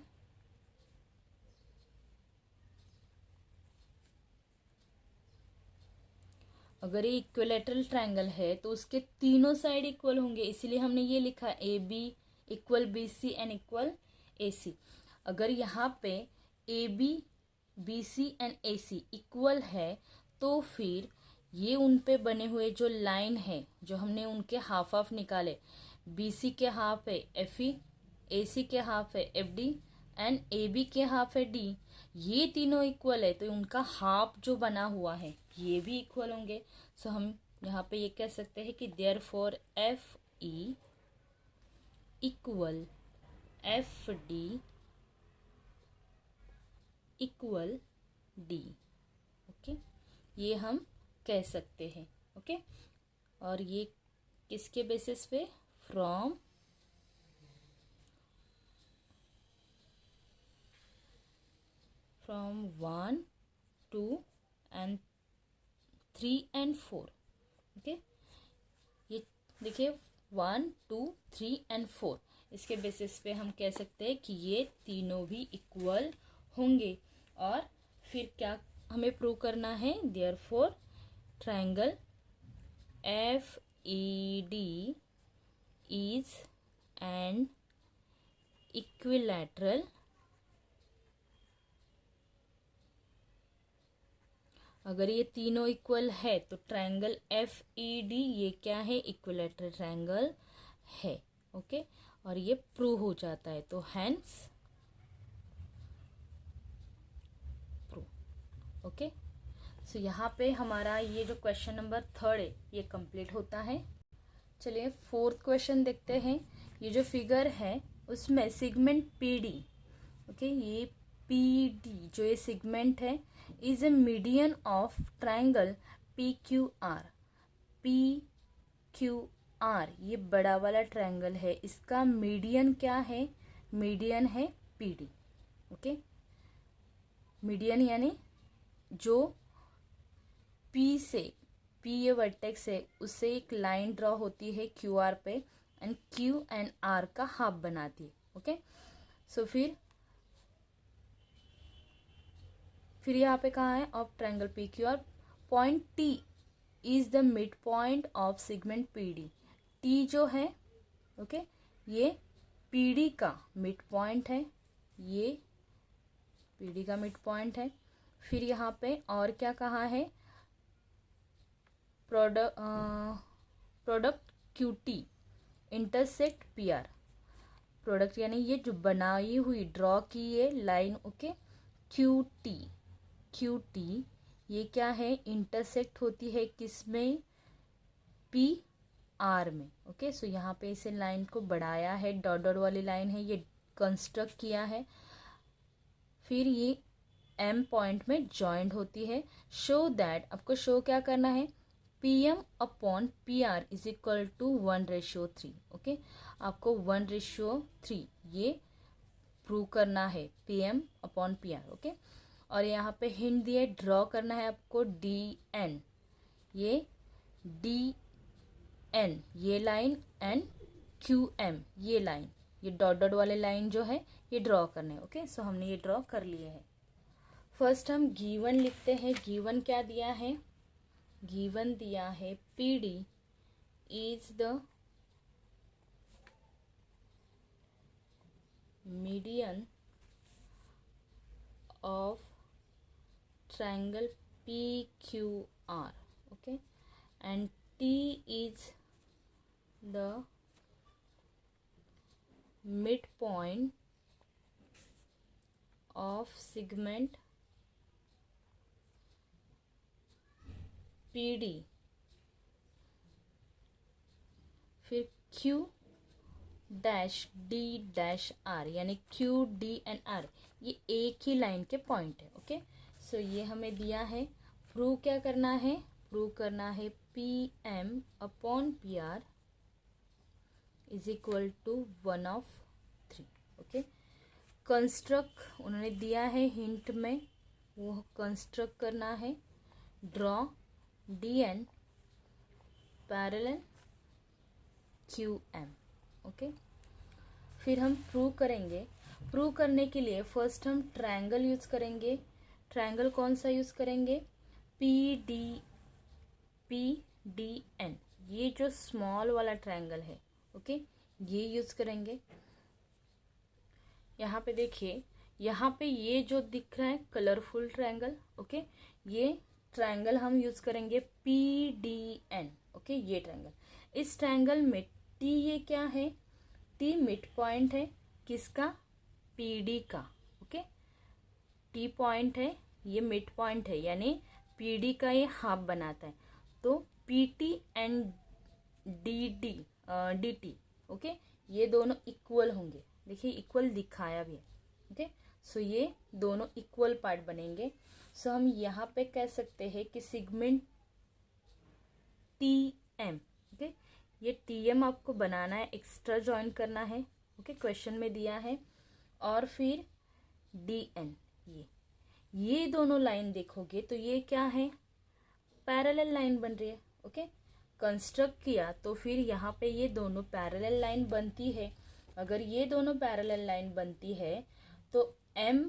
अगर ये इक्विलैटरल ट्रायंगल है तो उसके तीनों साइड इक्वल होंगे, इसीलिए हमने ये लिखा A B equal B C and equal A C. अगर यहाँ पे A B B C and A C equal है तो फिर ये उन पे बने हुए जो लाइन है, जो हमने उनके हाफ हाफ निकाले, बी सी के हाफ है एफ ई, ए सी के हाफ है F D and A B के हाफ है डी, ये तीनों इक्वल है तो उनका हाफ जो बना हुआ है ये भी इक्वल होंगे। सो हम यहाँ पे ये कह सकते हैं कि therefore F E equal F D equal D, okay, ये हम कह सकते हैं, ओके। और ये किसके बेसिस पे, from from 1 2 and 3 and 4, okay. ये देखिए 1 2 3 एंड 4, इसके बेसिस पे हम कह सकते हैं कि ये तीनों भी इक्वल होंगे। और फिर क्या हमें प्रूव करना है, therefore triangle F E D is an equilateral, अगर ये तीनों इक्वल है तो ट्रायंगल एफ ई डी ये क्या है, इक्विलैटरल ट्रायंगल है, ओके। और ये प्रूव हो जाता है, तो हैंस प्रूव, ओके। सो यहाँ पे हमारा ये जो क्वेश्चन नंबर 3 है ये कंप्लीट होता है। चलिए 4th क्वेश्चन देखते हैं। ये जो फिगर है उसमें सिगमेंट पी डी, ओके, ये पी डी जो ये सिगमेंट है is a median of triangle P Q R, P Q R ये बड़ा वाला ट्रायंगल है, इसका मीडियन क्या है, मीडियन है पी डी, ओके। मीडियन यानी जो पी से, पी ये वर्टेक्स है उससे एक लाइन ड्रॉ होती है क्यू आर पे एंड क्यू एंड आर का हाफ बनाती है, ओके। सो फिर यहाँ पे कहाँ है, of triangle P Q R point T is the mid point of segment P D, T जो है, ओके, ये पी डी का मिड पॉइंट है, ये पी डी का मिड पॉइंट है। फिर यहाँ पे और क्या कहा है, product Q T intersect P R, product यानी ये जो बनाई हुई ड्रॉ की ये लाइन, ओके, क्यू टी ये क्या है, इंटरसेक्ट होती है किसमें, पी आर में, ओके। सो यहाँ पे इसे लाइन को बढ़ाया है, डॉट डॉट वाली लाइन है, ये कंस्ट्रक्ट किया है, फिर ये एम पॉइंट में जॉइंट होती है। शो दैट, आपको शो क्या करना है, P M upon P R is equal to 1:3, okay. आपको 1:3 ये प्रूव करना है, P M upon P R, okay. और यहाँ पे हिंट दिए, ड्रॉ करना है आपको डी एन, ये डी एन ये लाइन एंड क्यू एम ये लाइन, ये डॉट डॉट वाले लाइन जो है ये ड्रॉ करना है, ओके। सो हमने ये ड्रॉ कर लिए हैं। फर्स्ट हम गिवन लिखते हैं, गिवन क्या दिया है, गिवन दिया है P D is the median of triangle PQR, okay, and T is the midpoint of segment PD, फिर Q dash D dash R, यानी Q D एंड R ये एक ही लाइन के पॉइंट है, ओके। सो ये हमें दिया है। प्रूव क्या करना है? प्रूव करना है PM upon PR is equal to 1/3, okay. Construct उन्होंने दिया है हिंट में, वो कंस्ट्रक्ट करना है। Draw DN parallel QM, okay. फिर हम प्रूव करेंगे। प्रूव करने के लिए फर्स्ट हम ट्रायंगल यूज करेंगे। ट्रायंगल कौन सा यूज करेंगे? PDN, ये जो स्मॉल वाला ट्रायंगल है, ओके, ये यूज करेंगे। यहाँ पे देखिए, यहाँ पे ये जो दिख रहा है कलरफुल ट्रायंगल, ओके, ये ट्रायंगल हम यूज करेंगे PDN, ओके, ये ट्रायंगल। इस ट्रायंगल में T ये क्या है? T मिड पॉइंट है किसका? PD का, ओके। T पॉइंट है, ये मिड पॉइंट है, यानी PD का ये हाफ बनाता है। तो PT एंड DT, ओके, ये दोनों इक्वल होंगे। देखिए इक्वल दिखाया भी है, ओके। सो ये दोनों इक्वल पार्ट बनेंगे। सो हम यहाँ पे कह सकते हैं कि सेगमेंट TM, ओके, ये TM आपको बनाना है, एक्स्ट्रा ज्वाइन करना है, ओके, क्वेश्चन में दिया है। और फिर DN, ये दोनों लाइन देखोगे तो ये क्या है? पैरेलल लाइन बन रही है, ओके। कंस्ट्रक्ट किया तो फिर यहाँ पे ये दोनों पैरेलल लाइन बनती है। अगर ये दोनों पैरेलल लाइन बनती है तो M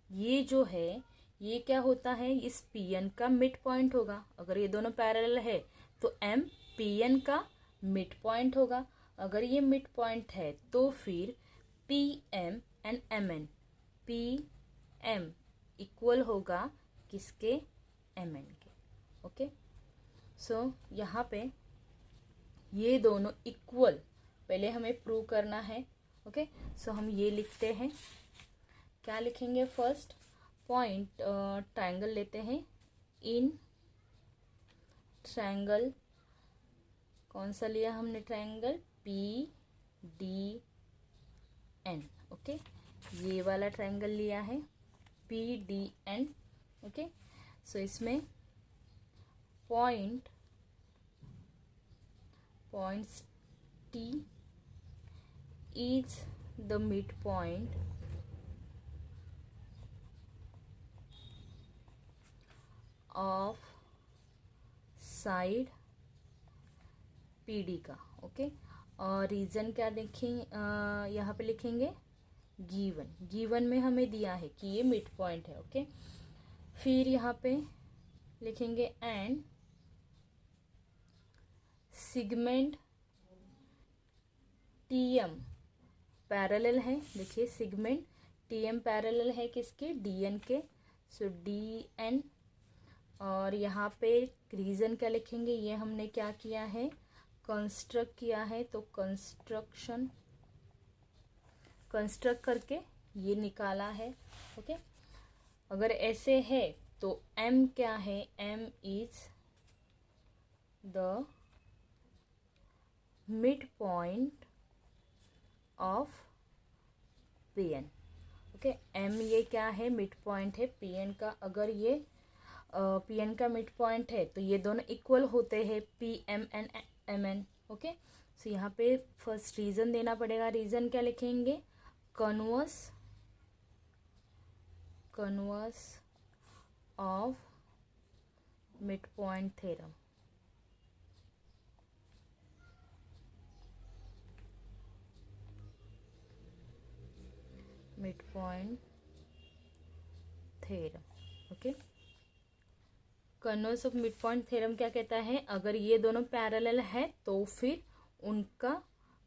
ये जो है ये क्या होता है? इस PN का मिड पॉइंट होगा। अगर ये दोनों पैरेलल है तो M PN का मिड पॉइंट होगा। अगर ये मिड पॉइंट है तो फिर PM and MN, PM equal होगा किसके? MN के, ओके। सो यहाँ पे ये दोनों इक्वल पहले हमें प्रूव करना है, ओके। सो हम ये लिखते हैं, क्या लिखेंगे? फर्स्ट पॉइंट ट्रायंगल लेते हैं। इन ट्रायंगल कौन सा लिया हमने? ट्रायंगल PDN, ओके, ये वाला ट्रायंगल लिया है PDN, ओके। सो इसमें points T is the midpoint of side PD का, ओके। और रीजन क्या देखें? यहाँ पे लिखेंगे गिवन में हमें दिया है कि ये मिड पॉइंट है, ओके। फिर यहाँ पे लिखेंगे एंड सेगमेंट TM पैरेलल है। देखिए सेगमेंट TM पैरेलल है किसके? DN के। सो DN, और यहाँ पे रीजन क्या लिखेंगे? ये हमने क्या किया है? कंस्ट्रक्ट किया है। तो कंस्ट्रक्ट करके ये निकाला है, ओके। अगर ऐसे है तो M क्या है? M is the mid point of PN, okay. M ये क्या है? मिड पॉइंट है PN का। अगर ये PN का मिड पॉइंट है तो ये दोनों इक्वल होते हैं PM and MN, okay. So यहाँ पे फर्स्ट रीजन देना पड़ेगा। रीजन क्या लिखेंगे? Converse of mid point theorem, mid point theorem, okay. Converse of mid point theorem क्या कहता है? अगर ये दोनों पैरेलल है तो फिर उनका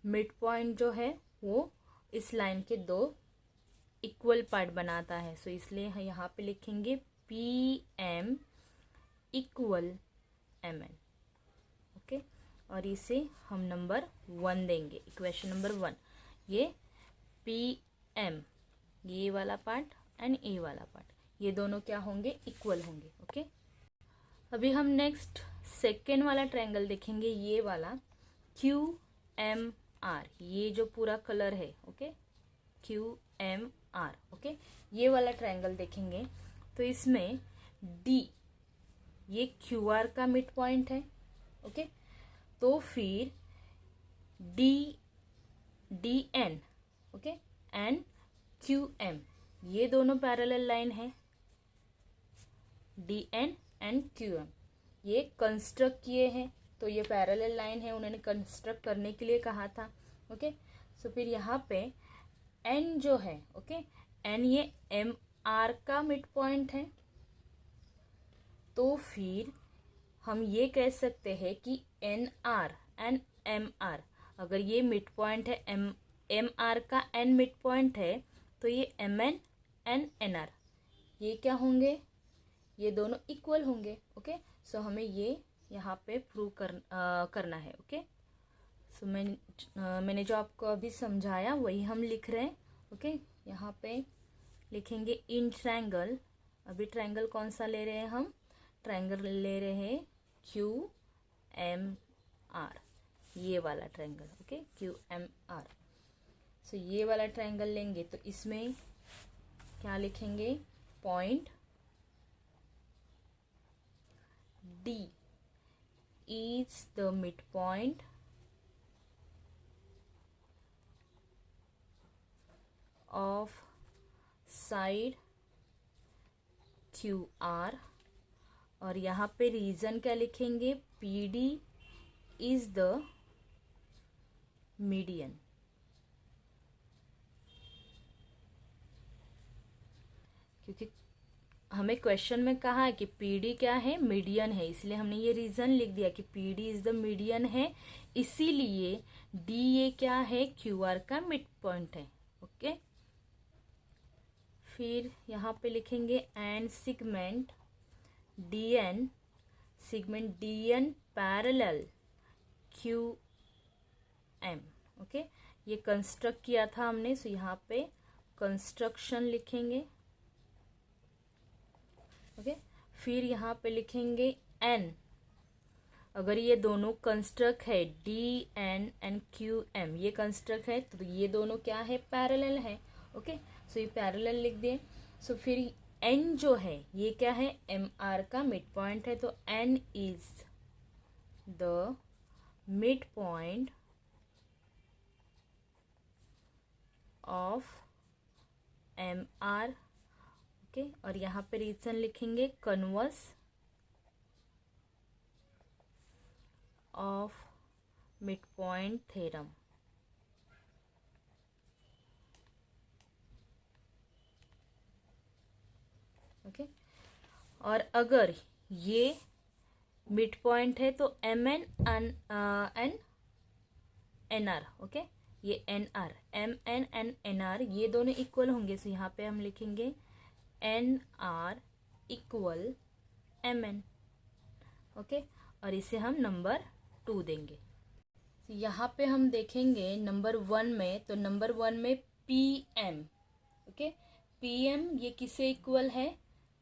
मिड पॉइंट जो है वो इस लाइन के दो इक्वल पार्ट बनाता है, सो इसलिए यहाँ पे लिखेंगे P M equal M N. Okay, और इसे हम नंबर 1 देंगे, इक्वेशन नंबर 1। ये पी एम, ये वाला पार्ट एंड ए वाला पार्ट, ये दोनों क्या होंगे, इक्वल होंगे। ओके, अभी हम नेक्स्ट सेकेंड वाला ट्रायंगल देखेंगे, ये वाला क्यू एम आर, ये जो पूरा कलर है। Okay, Q M R. Okay, ये वाला ट्रायंगल देखेंगे तो इसमें डी, ये क्यू आर का मिड पॉइंट है। ओके, तो फिर D D N, okay, and Q M, ये दोनों पैरेलल लाइन है। D N and Q M ये कंस्ट्रक्ट किए हैं, तो ये पैरेलल लाइन है, उन्होंने कंस्ट्रक्ट करने के लिए कहा था। ओके, सो फिर यहाँ पे एन जो है, ओके, एन ये एम आर का मिड पॉइंट है, तो फिर हम ये कह सकते हैं कि N R and M R, अगर ये मिड पॉइंट है, एम आर का एन मिड पॉइंट है, तो ये M N and N R ये क्या होंगे, ये दोनों इक्वल होंगे। ओके, सो हमें ये यहाँ पे प्रूव करना है। ओके, सो मैंने जो आपको अभी समझाया वही हम लिख रहे हैं। ओके, यहाँ पे लिखेंगे इन ट्रायंगल, अभी ट्रायंगल कौन सा ले रहे हैं हम, ट्रायंगल ले रहे हैं क्यू एम आर, ये वाला triangle. Okay, Q M R. So ये वाला ट्रायंगल लेंगे तो इसमें क्या लिखेंगे, point D is the midpoint of side QR, और यहाँ पे रीजन क्या लिखेंगे, PD is the median। क्योंकि हमें क्वेश्चन में कहा है कि पीडी क्या है, मीडियन है, इसलिए हमने ये रीजन लिख दिया कि पीडी इज द मीडियन है, इसीलिए डी ये क्या है, क्यू आर का मिड पॉइंट है। ओके, फिर यहाँ पे लिखेंगे and segment D N, segment D N parallel Q M. Okay, ये कंस्ट्रक्ट किया था हमने, सो यहाँ पे कंस्ट्रक्शन लिखेंगे। ओके, फिर यहाँ पे लिखेंगे एन, अगर ये दोनों कंस्ट्रक्ट है, D N and Q M ये कंस्ट्रक्ट है, तो ये दोनों क्या है, पैरेलल है। ओके, सो ये पैरेलल लिख दिए। सो फिर एन जो है ये क्या है, एम आर का मिड पॉइंट है, तो N is the mid point of M R. Okay, और यहाँ पे रीजन लिखेंगे converse of mid point theorem. Okay, और अगर ये मिड पॉइंट है तो M N N N R, okay, ये N R, M N and N R ये दोनों इक्वल होंगे, सो यहाँ पे हम लिखेंगे N R equal M N. Okay, और इसे हम नंबर 2 देंगे। यहाँ पे हम देखेंगे नंबर 1 में, तो नंबर 1 में P M. Okay, P M ये किसे इक्वल है,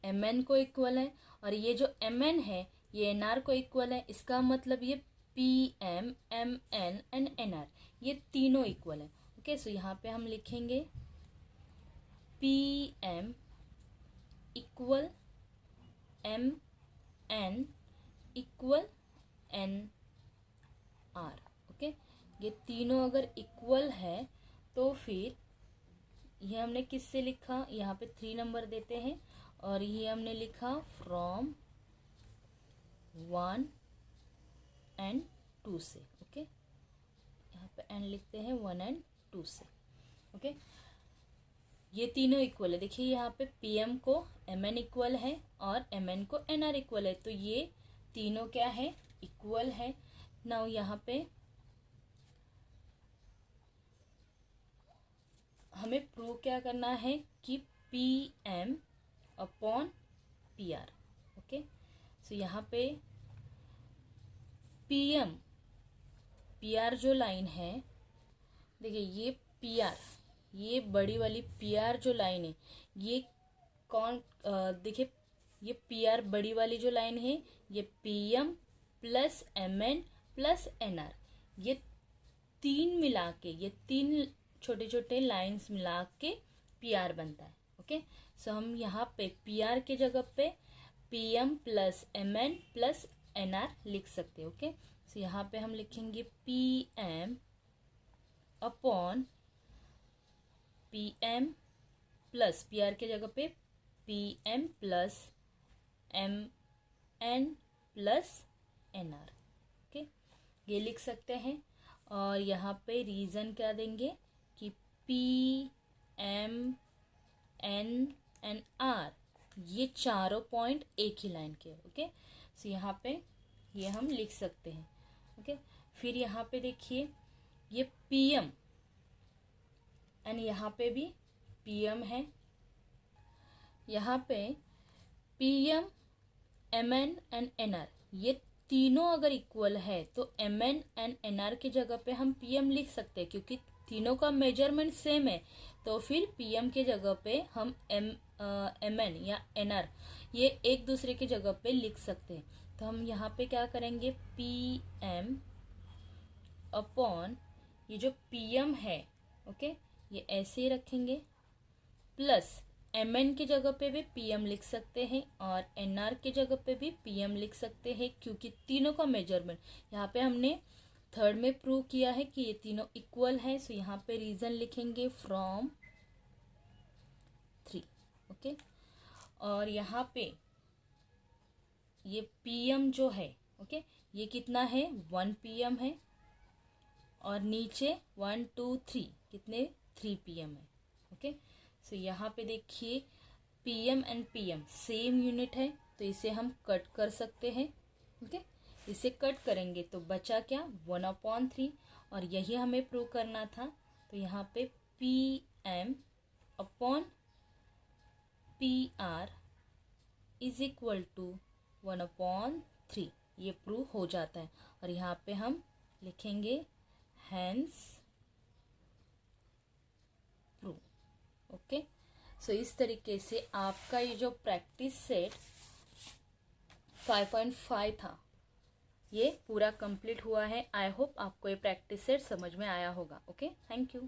एम एन को इक्वल है, और ये जो एम एन है ये एन आर को इक्वल है। इसका मतलब ये P M, M N and N R ये तीनों इक्वल है। ओके, सो यहाँ पे हम लिखेंगे P M equal M N equal N R. Okay, ये तीनों अगर इक्वल है तो फिर ये हमने किससे लिखा, यहाँ पे 3 नंबर देते हैं, और ये हमने लिखा फ्रॉम 1 एंड 2 से। ओके, यहाँ पे एंड लिखते हैं 1 एंड 2 से। ओके, ये तीनों इक्वल है। देखिए यहाँ पे पी एम को एम एन इक्वल है और एम एन को एन आर इक्वल है, तो ये तीनों क्या है, इक्वल है। नाउ यहाँ पे हमें प्रूव क्या करना है कि P M upon P R. Okay, so यहाँ पे पी एम पी आर जो लाइन है, देखिए ये पी आर, ये बड़ी वाली पी आर जो लाइन है, ये कौन, देखिए ये पी आर बड़ी वाली जो लाइन है, ये P M plus M N plus N R, ये तीन मिला के, ये तीन छोटे छोटे लाइंस मिला के पी आर बनता है। ओके, सो हम यहाँ पे पी आर के जगह पे P M plus M N plus N R लिख सकते हैं। ओके, सो यहाँ पे हम लिखेंगे P M upon P M plus P R के जगह पे P M plus M N plus N R. Okay, ये लिख सकते हैं। और यहाँ पे रीज़न क्या देंगे कि P M N N R ये चारों पॉइंट एक ही लाइन के। ओके, सो यहाँ पे ये हम लिख सकते हैं। ओके, फिर यहाँ पे देखिए ये पी एम एंड यहाँ पे भी पी एम है, यहाँ पे P M M N and N R, ये तीनों अगर इक्वल है तो M N and N R की जगह पे हम पी एम लिख सकते हैं, क्योंकि तीनों का मेजरमेंट सेम है। तो फिर पी एम के जगह पे हम एम एन या एन आर ये एक दूसरे की जगह पे लिख सकते हैं। तो हम यहाँ पे क्या करेंगे, पी एम अपॉन ये जो पी एम है, ओके, ये ऐसे ही रखेंगे, प्लस एम एन की जगह पे भी पी एम लिख सकते हैं और एन आर की जगह पे भी पी एम लिख सकते हैं, क्योंकि तीनों का मेजरमेंट यहाँ पे हमने थर्ड में प्रूव किया है कि ये तीनों इक्वल है। सो यहाँ पे रीजन लिखेंगे फ्रॉम 3। ओके, और यहाँ पे ये पी एम जो है, ओके, ये कितना है 1 पी एम है, और नीचे 1 2 3 कितने 3 पी एम है। ओके, सो यहाँ पे देखिए P M and P M same unit है, तो इसे हम कट कर सकते हैं। ओके, इसे कट करेंगे तो बचा क्या 1/3, और यही हमें प्रूव करना था। तो यहाँ पे P M upon P R is equal to 1/3, ये प्रूव हो जाता है। और यहाँ पे हम लिखेंगे हैंस प्रूव। ओके, सो इस तरीके से आपका ये जो प्रैक्टिस सेट 5.5 था, ये पूरा कंप्लीट हुआ है। आई होप आपको ये प्रैक्टिस सेट समझ में आया होगा। Okay, thank you.